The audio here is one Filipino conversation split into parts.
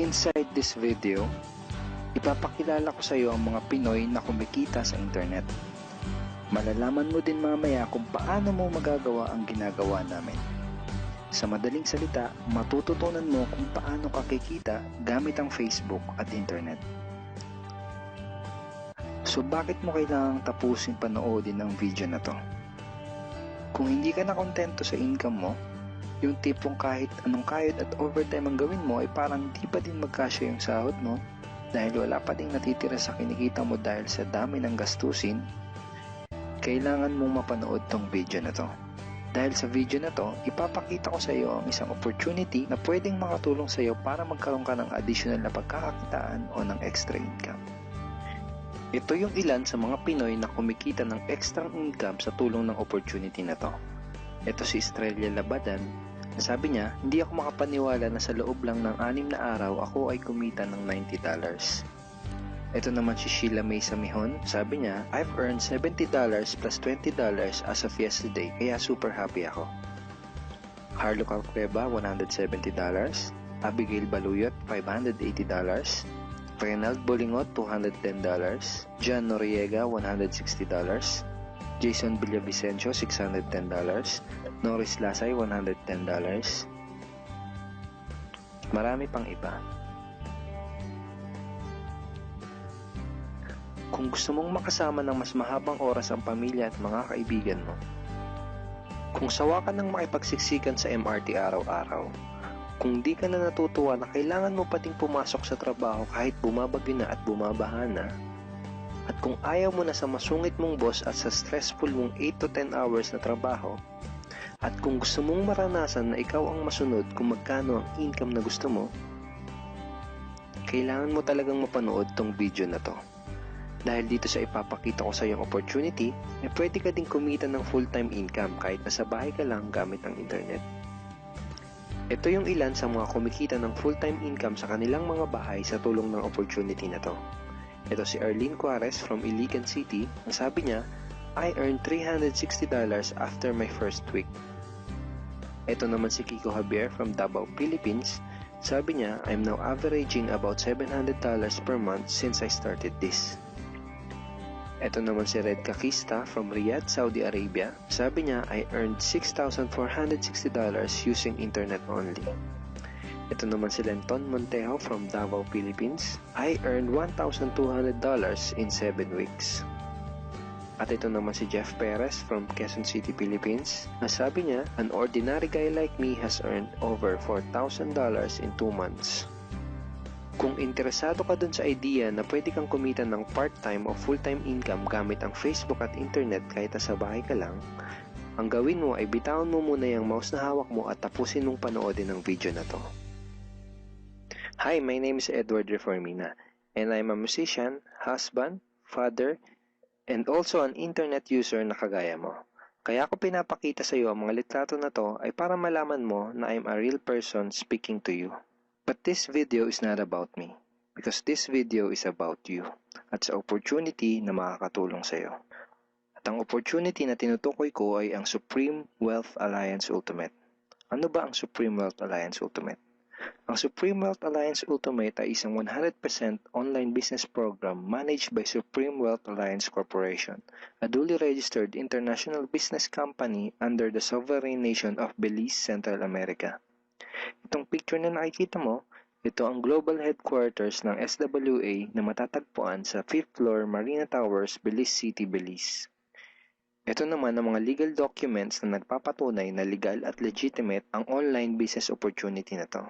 Inside this video, ipapakilala ko sa iyo ang mga Pinoy na kumikita sa internet. Malalaman mo din mamaya kung paano mo magagawa ang ginagawa namin. Sa madaling salita, matututunan mo kung paano ka kikita gamit ang Facebook at internet. So bakit mo kailangang tapusin panoodin ang video na to? Kung hindi ka na kontento sa income mo, yung tipong kahit anong kayod at overtime ang gawin mo ay parang di pa din magkasya yung sahod mo dahil wala pa ding natitira sa kinikita mo dahil sa dami ng gastusin, kailangan mong mapanood tong video na to. Dahil sa video na to, ipapakita ko sa iyo ang isang opportunity na pwedeng makatulong sa iyo para magkaroon ka ng additional na pagkakakitaan o ng extra income. Ito yung ilan sa mga Pinoy na kumikita ng extra income sa tulong ng opportunity na to. Ito si Estrella Labadan. Sabi niya, hindi ako makapaniwala na sa loob lang ng 6 na araw ako ay kumita ng $90. Ito naman si Sheila May Samihon. Sabi niya, I've earned $70 plus $20 as of yesterday, kaya super happy ako. Harlo Calcueba, $170. Abigail Baluyot, $580. Reynald Bolingot, $210. John Noriega, $160. Jason Villavicencio, $610. Norris Lasay, $110. Marami pang iba. Kung gusto mong makasama ng mas mahabang oras ang pamilya at mga kaibigan mo, kung sawa ka ng makipagsiksikan sa MRT araw-araw, kung di ka na natutuwa na kailangan mo pating pumasok sa trabaho kahit bumabagyo na at bumabaha na, at kung ayaw mo na sa masungit mong boss at sa stressful mong 8 to 10 hours na trabaho, at kung gusto mong maranasan na ikaw ang masunod kung magkano ang income na gusto mo, kailangan mo talagang mapanood tong video na to. Dahil dito sa ipapakita ko sa iyong opportunity, ay pwede ka ding kumita ng full-time income kahit nasa bahay ka lang gamit ang internet. Ito yung ilan sa mga kumikita ng full-time income sa kanilang mga bahay sa tulong ng opportunity na to. Ito si Arlene Juarez from Iligan City. Ang sabi niya, I earned $360 after my first week. Ito naman si Kiko Javier from Davao, Philippines. Sabi niya, I'm now averaging about $700 per month since I started this. Ito naman si Red Kakista from Riyadh, Saudi Arabia. Sabi niya, I earned $6,460 using internet only. Ito naman si Lenton Montejo from Davao, Philippines. I earned $1,200 in 7 weeks. At ito naman si Jeff Perez from Quezon City, Philippines. Sabi niya, an ordinary guy like me has earned over $4,000 in 2 months. Kung interesado ka dun sa idea na pwede kang kumita ng part-time o full-time income gamit ang Facebook at internet kahit sa bahay ka lang, ang gawin mo ay bitawan mo muna yung mouse na hawak mo at tapusin mong panoodin ang video na to. Hi, my name is Edward Reformina, and I'm a musician, husband, father, and also an internet user na kagaya mo. Kaya ako pinapakita sa iyo ang mga litrato na to ay para malaman mo na I'm a real person speaking to you. But this video is not about me, because this video is about you, at sa opportunity na makakatulong sa iyo. At ang opportunity na tinutukoy ko ay ang Supreme Wealth Alliance Ultimate. Ano ba ang Supreme Wealth Alliance Ultimate? Ang Supreme Wealth Alliance Ultimate ay isang 100% online business program managed by Supreme Wealth Alliance Corporation, a duly registered international business company under the sovereign nation of Belize, Central America. Itong picture na nakikita mo, ito ang global headquarters ng SWA na matatagpuan sa 5th floor Marina Towers, Belize City, Belize. Ito naman ang mga legal documents na nagpapatunay na legal at legitimate ang online business opportunity na to.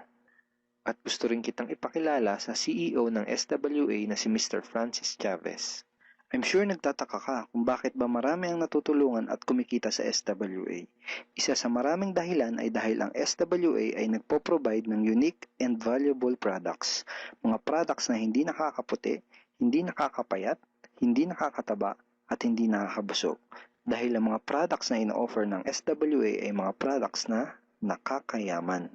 At gusto rin kitang ipakilala sa CEO ng SWA na si Mr. Francis Chavez. I'm sure nagtataka ka kung bakit ba marami ang natutulungan at kumikita sa SWA. Isa sa maraming dahilan ay dahil ang SWA ay nagpo-provide ng unique and valuable products. Mga products na hindi nakakaputi, hindi nakakapayat, hindi nakakataba, at hindi nakakabusog. Dahil ang mga products na ino-offer ng SWA ay mga products na nakakayaman.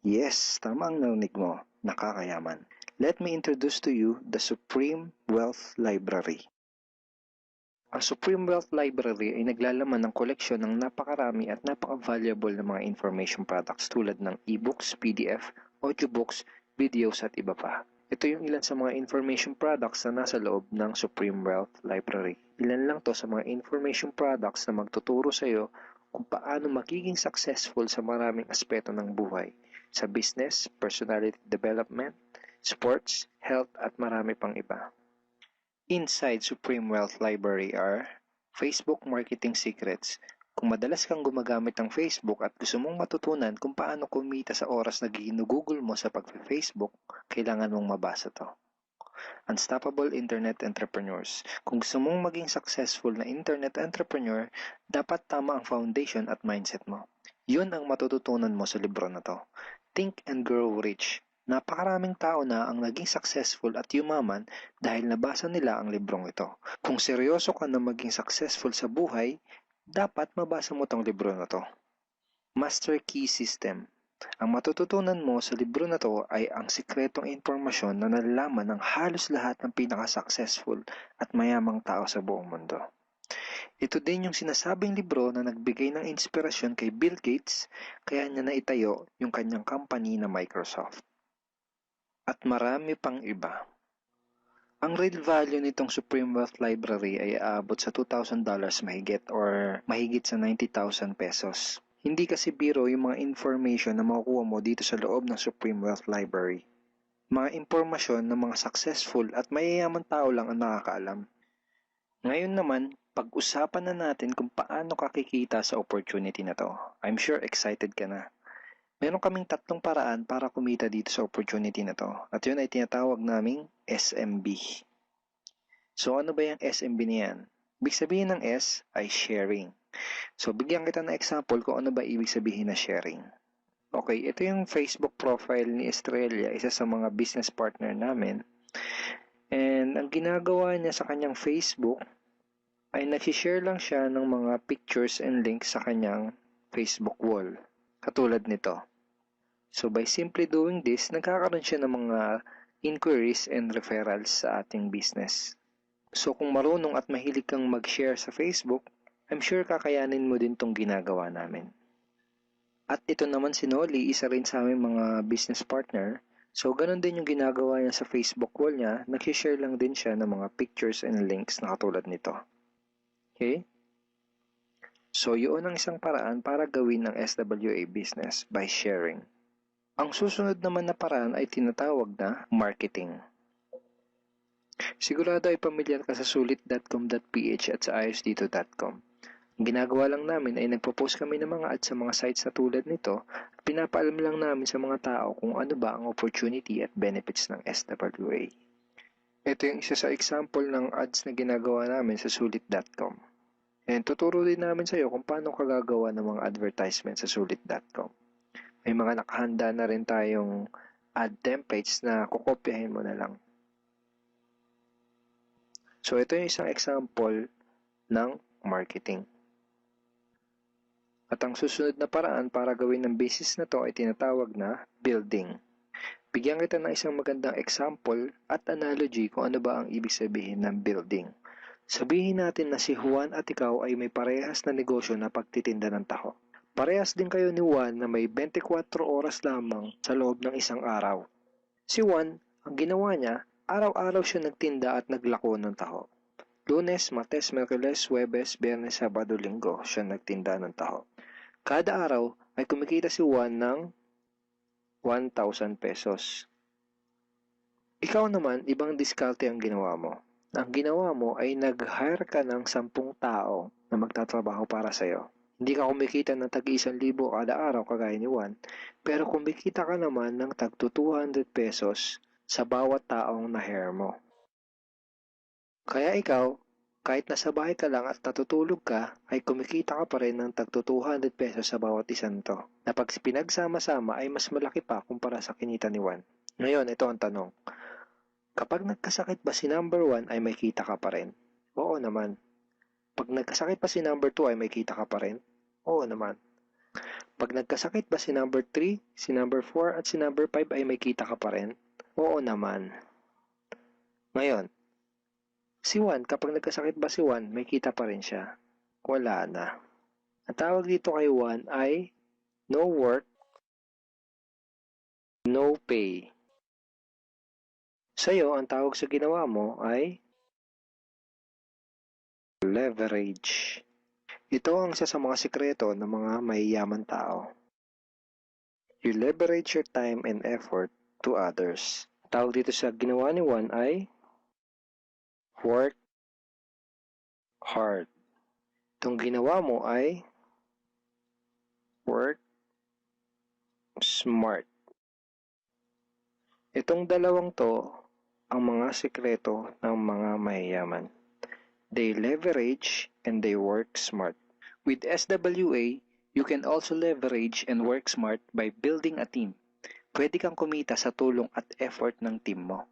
Yes, tama ang narinig mo, nakakayaman. Let me introduce to you the Supreme Wealth Library. Ang Supreme Wealth Library ay naglalaman ng koleksyon ng napakarami at napaka-valuable na mga information products tulad ng e-books, PDF, audiobooks, videos at iba pa. Ito yung ilan sa mga information products na nasa loob ng Supreme Wealth Library. Ilan lang to sa mga information products na magtuturo sa iyo kung paano magiging successful sa maraming aspeto ng buhay. Sa business, personality development, sports, health at marami pang iba. Inside Supreme Wealth Library are Facebook Marketing Secrets. Kung madalas kang gumagamit ng Facebook at gusto mong matutunan kung paano kumita sa oras na ginugugol mo sa pag-Facebook, kailangan mong mabasa to. Unstoppable Internet Entrepreneurs. Kung gusto mong maging successful na internet entrepreneur, dapat tama ang foundation at mindset mo. Yun ang matututunan mo sa libro na to. Think and Grow Rich. Napakaraming tao na ang naging successful at yumaman dahil nabasa nila ang librong ito. Kung seryoso ka na maging successful sa buhay, dapat mabasa mo tong libro na to. Master Key System. Ang matututunan mo sa libro na to ay ang sikretong impormasyon na nalalaman ng halos lahat ng pinaka-successful at mayamang tao sa buong mundo. Ito din yung sinasabing libro na nagbigay ng inspirasyon kay Bill Gates kaya niya naitayo yung kanyang company na Microsoft. At marami pang iba. Ang real value nitong Supreme Wealth Library ay aabot sa $2,000 mahigit or mahigit sa 90,000 pesos. Hindi kasi biro yung mga information na makukuha mo dito sa loob ng Supreme Wealth Library. Mga impormasyon ng mga successful at mayayaman tao lang ang nakakaalam. Ngayon naman, pag-usapan na natin kung paano ka kikita sa opportunity na to. I'm sure excited ka na. Meron kaming 3 paraan para kumita dito sa opportunity na to. At yun ay tinatawag naming SMB. So ano ba yung SMB niyan? Ibig sabihin ng S ay sharing. So bigyan kita ng example kung ano ba ibig sabihin na sharing. Okay, ito yung Facebook profile ni Estrella, isa sa mga business partner namin. And ang ginagawa niya sa kanyang Facebook ay nag-share lang siya ng mga pictures and links sa kanyang Facebook wall. Katulad nito. So by simply doing this, nagkakaroon siya ng mga inquiries and referrals sa ating business. So kung marunong at mahilig kang mag-share sa Facebook, I'm sure kakayanin mo din tong ginagawa namin. At ito naman si Nolly, isa rin sa aming mga business partner. So ganun din yung ginagawa niya sa Facebook wall niya, nag-share lang din siya ng mga pictures and links na katulad nito. Okay? So yun ang isang paraan para gawin ng SWA business by sharing. Ang susunod naman na paraan ay tinatawag na marketing. Sigurado ay pamilyar ka sa sulit.com.ph at sa ayosdito.com. Ang ginagawa lang namin ay nagpo-post kami ng mga ads sa mga sites na tulad nito at pinapaalam lang namin sa mga tao kung ano ba ang opportunity at benefits ng SWA. Ito yung isa sa example ng ads na ginagawa namin sa sulit.com. And tuturo din namin sa iyo kung paano ka gagawa ng mga advertisement sa sulit.com. May mga nakahanda na rin tayong ad templates na kukopyahin mo na lang. So, ito yung isang example ng marketing. At ang susunod na paraan para gawin ng business na to ay tinatawag na building. Bigyan kita ng isang magandang example at analogy kung ano ba ang ibig sabihin ng building. Sabihin natin na si Juan at ikaw ay may parehas na negosyo na pagtitinda ng taho. Parehas din kayo ni Juan na may 24 oras lamang sa loob ng isang araw. Si Juan, ang ginawa niya, araw-araw siya nagtinda at naglako ng taho. Lunes, Martes, Miyerkules, Huwebes, Biyernes, Sabado, Linggo siya nagtinda ng taho. Kada araw ay kumikita si Juan ng 1,000 pesos. Ikaw naman, ibang diskarte ang ginawa mo. Ang ginawa mo ay nag-hire ka ng 10 tao na magtatrabaho para sa'yo. Hindi ka kumikita ng tag-1,000 kada araw kagaya ni Juan, pero kumikita ka naman ng tag 200 pesos sa bawat taong na-hire mo. Kaya ikaw, kahit nasa bahay ka lang at natutulog ka, ay kumikita ka pa rin ng tag 200 pesos sa bawat isang to, na pag pinagsama-sama ay mas malaki pa kumpara sa kinita ni Juan. Ngayon, ito ang tanong. Kapag nagkasakit ba si number 1 ay may kita ka pa rin? Oo naman. Pag nagkasakit pa si number 2 ay may kita ka pa rin? Oo naman. Pag nagkasakit ba si number 3, si number 4 at si number 5 ay may kita ka pa rin? Oo naman. Ngayon, si Juan, kapag nagkasakit ba si Juan, may kita pa rin siya? Wala na. Ang tawag dito kay Juan ay no work, no pay. Sa'yo, ang tawag sa ginawa mo ay leverage. Ito ang isa sa mga sikreto ng mga mayayaman tao. You leverage your time and effort to others. Tawag dito sa ginawa ni Juan ay work hard. Itong ginawa mo ay work smart. Itong dalawang to ang mga sikreto ng mga mayayaman. They leverage and they work smart. With SWA, you can also leverage and work smart by building a team. Pwede kang kumita sa tulong at effort ng team mo.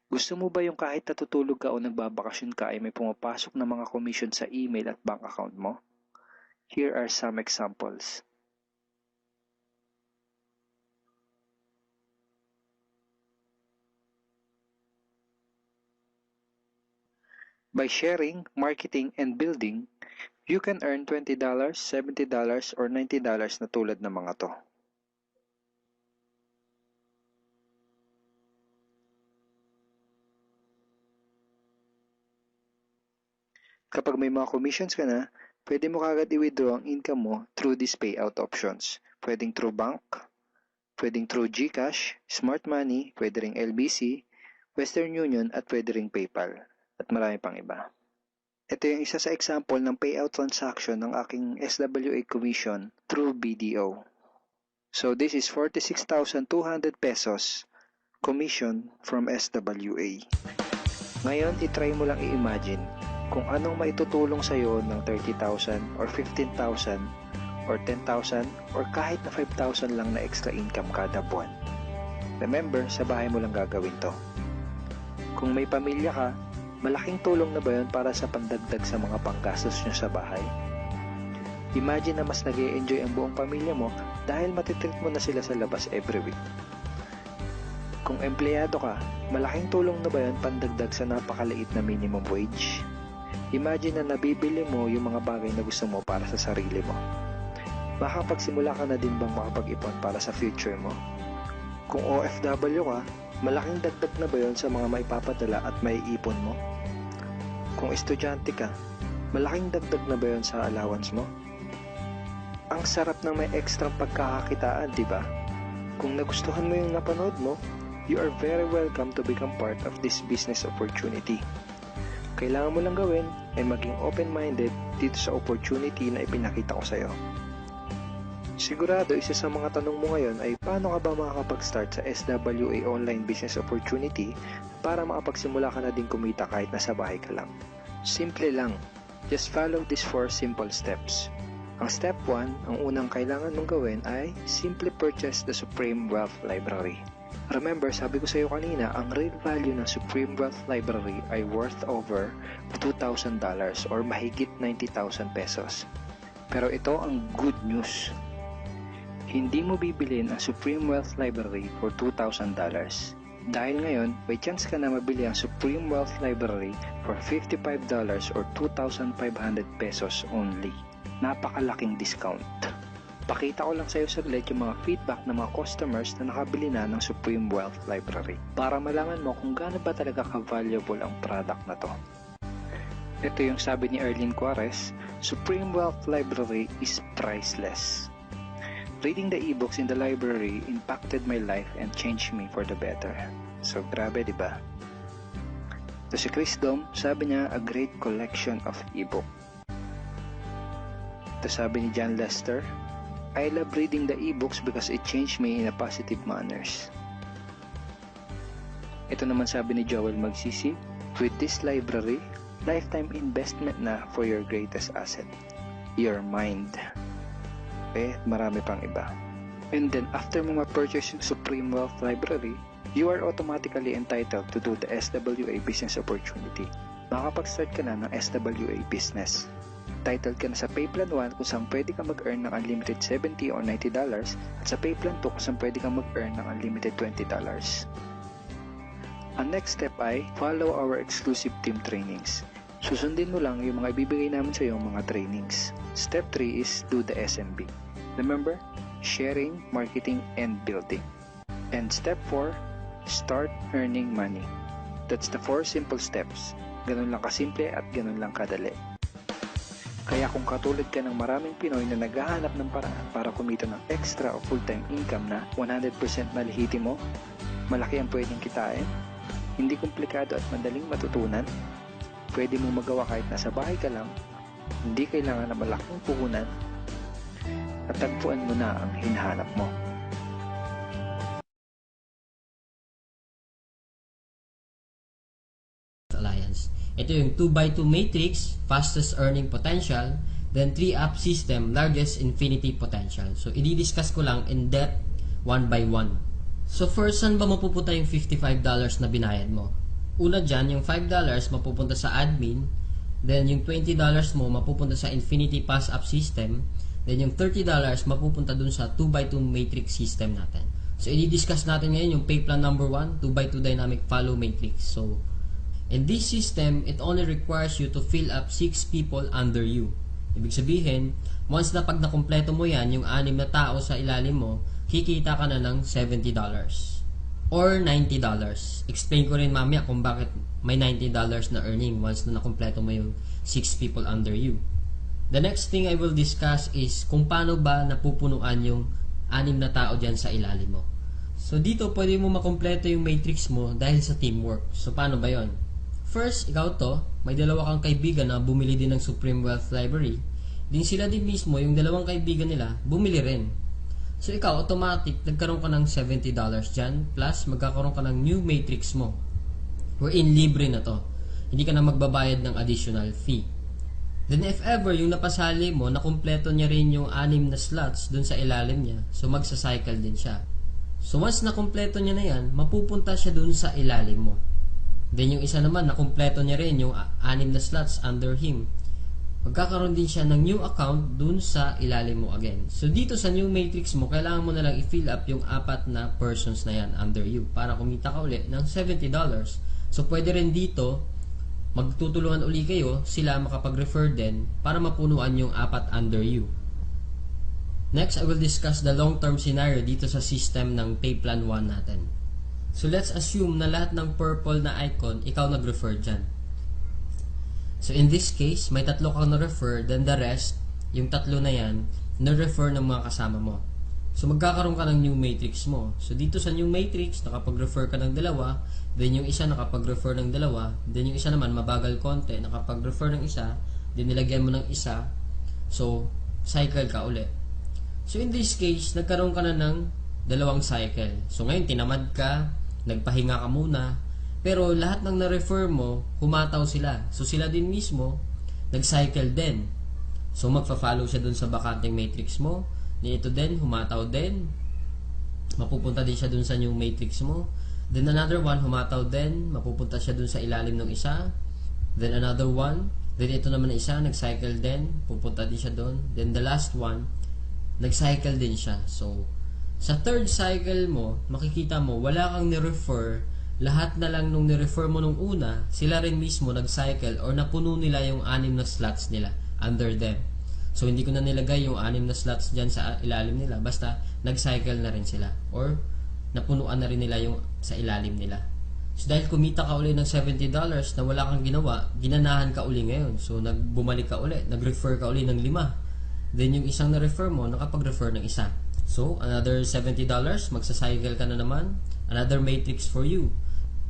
Gusto mo ba yung kahit natutulog ka o nagbabakasyon ka ay may pumapasok na mga commission sa email at bank account mo? Here are some examples. By sharing, marketing, and building, you can earn $20, $70, or $90 na tulad ng mga to. Kapag may mga commissions ka na, pwede mo kagad i-withdraw ang income mo through these payout options. Pwedeng through bank, pwedeng through GCash, Smart Money, pwede ring LBC, Western Union, at pwede ring PayPal. At marami pang iba. Ito yung isa sa example ng payout transaction ng aking SWA commission through BDO. So this is 46,200 pesos commission from SWA. Ngayon, itry mo lang i-imagine kung anong maitutulong sa'yo ng 30,000 or 15,000 or 10,000 or kahit na 5,000 lang na extra income kada buwan. Remember, sa bahay mo lang gagawin to. Kung may pamilya ka, malaking tulong na ba yun para sa pandagdag sa mga panggastos nyo sa bahay? Imagine na mas nag-e-enjoy ang buong pamilya mo dahil matitreat mo na sila sa labas every week. Kung empleyado ka, malaking tulong na ba yun pandagdag sa napakaliit na minimum wage? Imagine na nabibili mo yung mga bagay na gusto mo para sa sarili mo. Makakapagsimula ka na din bang makapag-ipon para sa future mo? Kung OFW ka, malaking dagdag na ba yun sa mga maipapadala at maiipon mo? Kung estudyante ka, malaking dagdag na ba yun sa allowance mo? Ang sarap ng may extra pagkakakitaan, di ba? Kung nagustuhan mo yung napanood mo, you are very welcome to become part of this business opportunity. Kailangan mo lang gawin ay maging open-minded dito sa opportunity na ipinakita ko sa'yo. Sigurado, isa sa mga tanong mo ngayon ay paano ka ba makakapag-start sa SWA online business opportunity para makapagsimula ka na din kumita kahit nasa bahay ka lang. Simple lang. Just follow these 4 simple steps. Ang step 1, ang unang kailangan mong gawin ay simply purchase the Supreme Wealth Library. Remember, sabi ko sa iyo kanina, ang real value ng Supreme Wealth Library ay worth over $2,000 or mahigit 90,000 pesos. Pero ito ang good news. Hindi mo bibilin ang Supreme Wealth Library for $2,000. Dahil ngayon, may chance ka na mabili ang Supreme Wealth Library for $55 or 2,500 pesos only. Napakalaking discount. Pakita ko lang sa iyo saglit yung mga feedback ng mga customers na nakabili na ng Supreme Wealth Library para malaman mo kung gaano ba talaga ka-valuable ang product na to. Ito yung sabi ni Erlyn Juarez, Supreme Wealth Library is priceless. Reading the ebooks in the library impacted my life and changed me for the better. So, grabe, di ba? To si Chris Dom, sabi niya, a great collection of ebook. To sabi ni John Lester, I love reading the ebooks because it changed me in a positive manners. Ito naman sabi ni Joel Magsisi, with this library, lifetime investment na for your greatest asset, your mind. Marami pang iba. And then, after mo ma-purchase yung Supreme Wealth Library, you are automatically entitled to do the SWA business opportunity. Makakapag-start ka na ng SWA business. Titled ka na sa Payplan 1 kung saan pwede ka mag-earn ng unlimited $70 or $90 at sa Payplan 2 kung saan pwede ka mag-earn ng unlimited $20. Ang next step ay follow our exclusive team trainings. Susundin mo lang yung mga ibibigay namin sa iyo mga trainings. Step 3 is do the SMB. Remember, sharing, marketing, and building. And step 4, Start earning money. That's the 4 simple steps. Ganun lang kasimple at ganun lang kadali. Kaya kung katulad ka ng maraming Pinoy na naghahanap ng paraan para kumita ng extra o full-time income na 100% malihitimo, malaki ang pwedeng kitain, hindi komplikado at madaling matutunan, pwede mong magawa kahit nasa bahay ka lang, hindi kailangan na malaking puhunan, at tagpuan mo na ang hinahanap mo. Alliance. Ito yung 2x2 matrix, fastest earning potential, then 3-up system, largest infinity potential. So, i-discuss ko lang in depth, one by one. So, first, saan ba mapupunta yung $55 na binayad mo? Una dyan, yung $5 mapupunta sa admin, then yung $20 mo mapupunta sa infinity pass-up system, then yung $30 mapupunta dun sa 2x2 matrix system natin. So, i-discuss natin ngayon yung pay plan number 1, 2x2 dynamic follow matrix. So, in this system, it only requires you to fill up 6 people under you. Ibig sabihin, once na pag nakumpleto mo yan, yung 6 na tao sa ilalim mo, kikita ka na ng $70 or $90. Explain ko rin mamaya kung bakit may $90 na earning once na nakumpleto mo yung 6 people under you. The next thing I will discuss is kung paano ba napupunuan yung 6 na tao dyan sa ilalim mo. So dito, pwede mo makumpleto yung matrix mo dahil sa teamwork. So paano ba yon? First, ikaw to, may dalawa kang kaibigan na bumili din ng Supreme Wealth Library. Din sila din mismo, yung dalawang kaibigan nila, bumili rin. So ikaw, automatic, nagkaroon ka ng $70 dyan, plus magkakaroon ka ng new matrix mo. Wherein libre na to. Hindi ka na magbabayad ng additional fee. Then if ever, yung napasali mo, nakumpleto niya rin yung 6 na slots dun sa ilalim niya, so magsacycle din siya. So once nakumpleto niya na yan, mapupunta siya dun sa ilalim mo. Then yung isa naman, nakumpleto niya rin yung 6 na slots under him. Magkakaroon din siya ng new account dun sa ilalim mo again. So dito sa new matrix mo, kailangan mo na lang i-fill up yung 4 na persons na yan under you para kumita ka uli ng $70. So pwede rin dito, magtutulungan uli kayo, sila makapag-refer din para mapunuan yung 4 under you. Next, I will discuss the long-term scenario dito sa system ng pay plan 1 natin. So, let's assume na lahat ng purple na icon, ikaw nag-refer dyan. So, in this case, may 3 kang na-refer, then the rest, yung 3 na yan, na-refer ng mga kasama mo. So, magkakaroon ka ng new matrix mo. So, dito sa new matrix, nakapag-refer ka ng 2, then yung isa nakapag-refer ng 2, then yung isa naman, mabagal konti, nakapag-refer ng isa, then nilagyan mo ng isa, so, cycle ka uli. So, in this case, nagkaroon ka na ng 2 cycle. So, ngayon, tinamad ka, nagpahinga ka muna, pero lahat ng na-refer mo, humataw sila. So, sila din mismo, nag-cycle din. So, magpa-follow siya dun sa bakanting matrix mo. Ito din, humataw din. Mapupunta din siya dun sa new matrix mo. Then, another one, humataw din. Mapupunta siya dun sa ilalim ng isa. Then, another one. Then, ito naman na isa, nag-cycle din. Pupunta din siya dun. Then, the last one, nag-cycle din siya. So, sa third cycle mo, makikita mo, wala kang ni-refer, lahat na lang nung ni-refer mo nung una, sila rin mismo nag-cycle or napuno nila yung 6 na slots nila under them. So, hindi ko na nilagay yung 6 na slots dyan sa ilalim nila, basta nag-cycle na rin sila or napunuan na rin nila yung sa ilalim nila. So, dahil kumita ka uli ng $70 na wala kang ginawa, ginanahan ka uli ngayon. So, bumalik ka uli, nag-refer ka uli ng 5. Then, yung isang na-refer mo, nakapag-refer ng isa. So, another $70, magsacycle ka na naman. Another matrix for you.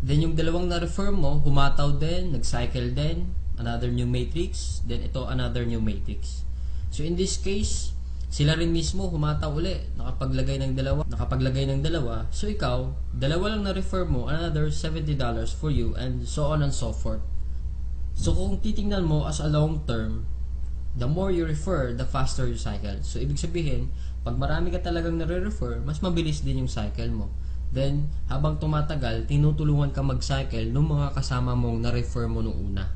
Then, yung 2 na-refer mo, humataw din, nag-cycle din. Another new matrix. Then, ito, another new matrix. So, in this case, sila rin mismo humataw uli. Nakapaglagay ng 2. So, ikaw, 2 lang na-refer mo, another $70 for you, and so on and so forth. So, kung titingnan mo as a long term, the more you refer, the faster you cycle. So, ibig sabihin, pag marami ka talagang nare-refer, mas mabilis din yung cycle mo. Then, habang tumatagal, tinutulungan ka mag-cycle ng mga kasama mong na-refer mo nung una.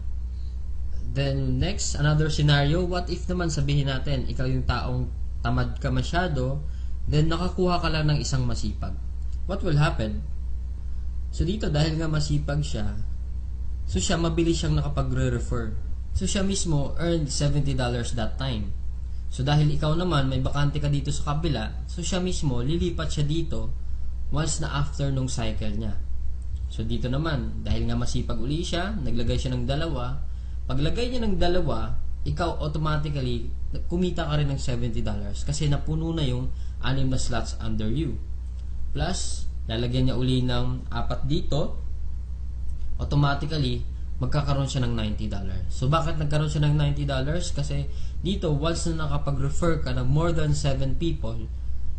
Then, next, another scenario, what if naman sabihin natin, ikaw yung taong tamad ka masyado, then nakakuha ka lang ng isang masipag. What will happen? So, dito, dahil nga masipag siya, so siya, mabilis siyang nakapagre-refer. So, siya mismo earned $70 that time. So, dahil ikaw naman, may bakante ka dito sa kabila, so siya mismo, lilipat siya dito once na after nung cycle niya. So dito naman, dahil nga masipag uli siya, naglagay siya ng dalawa. Paglagay niya ng dalawa, ikaw automatically kumita ka rin ng $70 kasi napuno na yung 6 na slots under you. Plus, lalagyan niya uli ng 4 dito, automatically magkakaroon siya ng $90. So bakit nagkaroon siya ng $90? Kasi dito, once na nakapag-refer ka ng more than 7 people,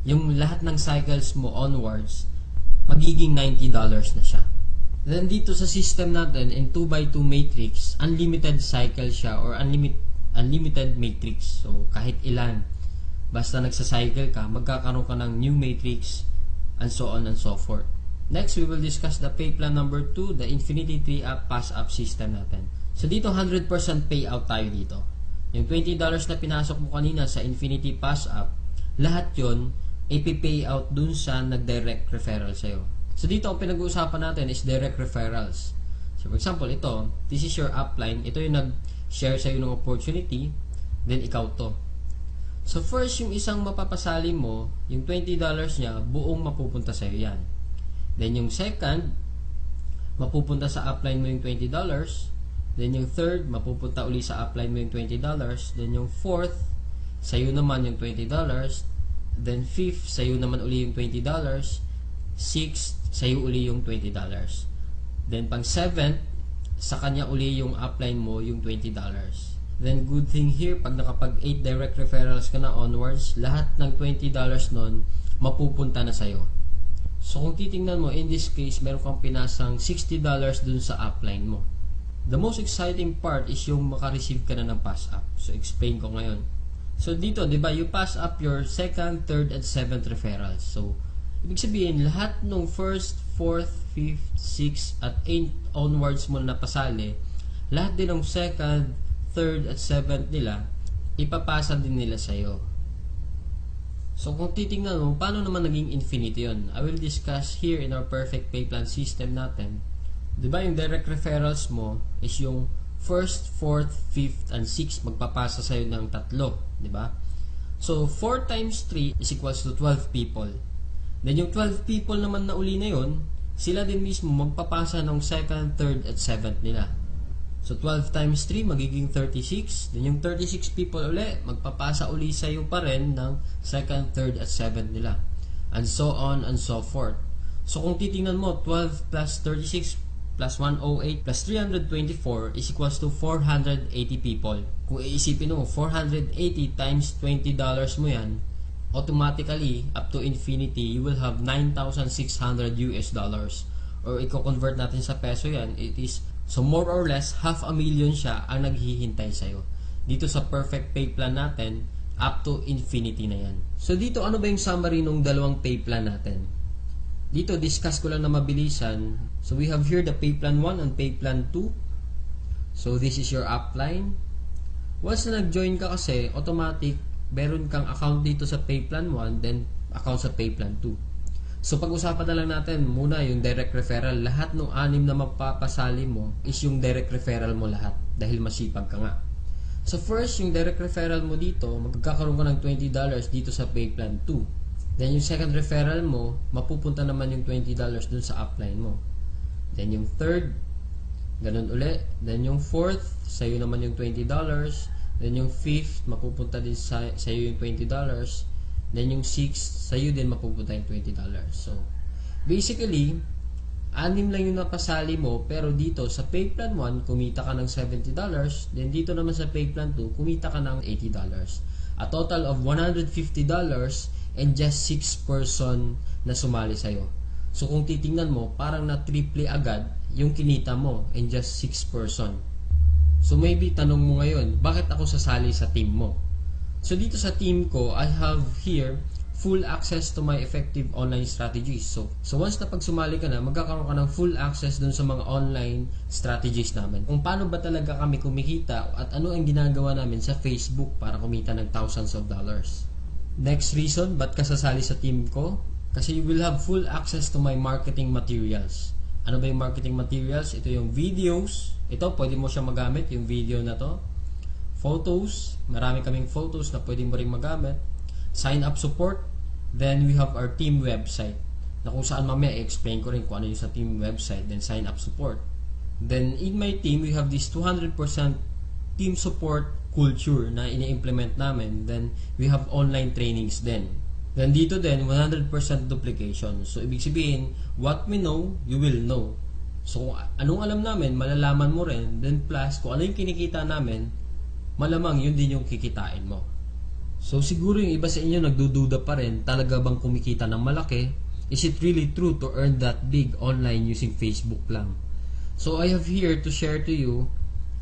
yung lahat ng cycles mo onwards, magiging $90 na siya. Then dito sa system natin, in 2x2 matrix, unlimited cycle siya or unlimited matrix. So kahit ilan, basta nagsa-cycle ka, magkakaroon ka ng new matrix and so on and so forth. Next, we will discuss the pay plan number 2, the Infinity 3-up pass-up system natin. So dito, 100% payout tayo dito. Yung $20 na pinasok mo kanina sa Infinity pass-up, lahat yon ipi-payout dun sa nag-direct referral sa'yo. So dito, ang pinag-uusapan natin is direct referrals. So for example, ito, this is your upline. Ito yung nag-share sa'yo ng opportunity, then ikaw to. So first, yung isang mapapasali mo, yung $20 niya, buong mapupunta sa'yo yan. Then yung second, mapupunta sa upline mo yung $20. Then yung third, mapupunta uli sa upline mo yung $20. Then yung fourth, sa'yo naman yung $20. Then fifth, sa'yo naman uli yung $20. Sixth, sa'yo uli yung $20. Then pang seventh, sa kanya uli yung upline mo yung $20. Then good thing here, pag nakapag 8 direct referrals ka na onwards, lahat ng $20 nun, mapupunta na sa'yo. So kung titingnan mo, in this case, meron kang pinasang $60 dun sa upline mo. The most exciting part is yung makareceive ka na ng pass up. So explain ko ngayon. So dito, di ba, you pass up your second, third, and seventh referrals. So ibig sabihin, lahat ng first, fourth, fifth, sixth, at 8 onwards mo na pasali, lahat din ng second, third, at seventh nila, ipapasa din nila sa'yo. So kung titingnan mo, paano naman naging infinity yun? I will discuss here in our perfect pay plan system natin. Diba yung direct referrals mo is yung first, fourth, fifth, and sixth magpapasa sa'yo ng 3. Diba? So 4 times 3 is equals to 12 people. Then yung 12 people naman na uli na yun, sila din mismo magpapasa ng second, third, at seventh nila. So 12 times 3 magiging 36. Then yung 36 people uli, magpapasa uli sa iyo pa rin ng second, third, at seventh nila. And so on and so forth. So kung titingnan mo, 12 plus 36 plus 108 plus 324 is equals to 480 people. Kung iisipin mo, 480 times $20 mo yan, automatically, up to infinity, you will have $9,600 US. Or i-convert natin sa peso yan, it is, so more or less, 500,000 siya ang naghihintay sa'yo. Dito sa perfect pay plan natin, up to infinity na yan. So dito, ano ba yung summary ng dalawang pay plan natin? Dito, discuss ko lang na mabilisan. So we have here the pay plan 1 and pay plan 2. So this is your upline. Once na nag-join ka kasi, automatic, meron kang account dito sa pay plan 1, then account sa pay plan 2. So pag-usapan na lang natin muna yung direct referral. Lahat ng 6 na mapapasali mo is yung direct referral mo lahat dahil masipag ka nga. So first, yung direct referral mo dito, magkakaroon ka ng $20 dito sa pay plan 2. Then yung second referral mo, mapupunta naman yung $20 dun sa upline mo. Then yung third, ganun uli. Then yung fourth, sa'yo naman yung $20. Then yung fifth, mapupunta din sa'yo yung $20. Then yung 6th, sa'yo din mapupunta yung $20. So, basically, 6 lang yung napasali mo, pero dito sa pay plan 1, kumita ka ng $70. Then dito naman sa pay plan 2, kumita ka ng $80. A total of $150 and just 6 person na sumali sa'yo. So, kung titingnan mo, parang na-triple agad yung kinita mo in just 6 person. So, maybe tanong mo ngayon, bakit ako sasali sa team mo? So dito sa team ko, I have here full access to my effective online strategies. So once na pag sumali ka na, magkakaroon ka ng full access dun sa mga online strategies namin. Kung paano ba talaga kami kumikita at ano ang ginagawa namin sa Facebook para kumita ng thousands of dollars. Next reason, ba't ka sasali sa team ko? Kasi you will have full access to my marketing materials. Ano ba yung marketing materials? Ito yung videos. Ito, pwede mo siya magamit, yung video na to. Photos, marami kaming photos na pwede mo rin magamit. Sign up support, then we have our team website. na kung saan mamaya i-explain ko rin kung ano yung sa team website, then sign up support. Then in my team, we have this 200% team support culture na ini-implement namin. Then we have online trainings din. Then dito din, 100% duplication. So ibig sabihin, what we know, you will know. So kung anong alam namin, malalaman mo rin. Then plus, kung ano yung kinikita namin, malamang yun din yung kikitain mo. So siguro yung iba sa inyo nagdududa pa rin, talaga bang kumikita ng malaki? Is it really true to earn that big online using Facebook lang? So I have here to share to you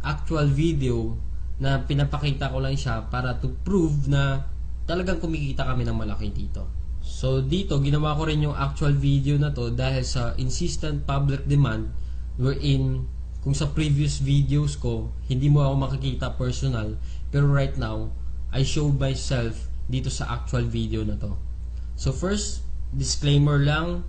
actual video na pinapakita ko lang siya para to prove na talagang kumikita kami ng malaki dito. So dito, ginawa ko rin yung actual video na to dahil sa insistent public demand wherein kung sa previous videos ko, hindi mo ako makikita personal, pero right now, I show myself dito sa actual video na to. So first, disclaimer lang,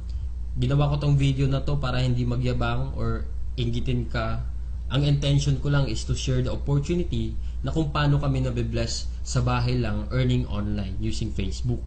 ginawa ko tong video na to para hindi magyabang or inggitin ka. Ang intention ko lang is to share the opportunity na kung paano kami nabibless sa bahay lang earning online using Facebook.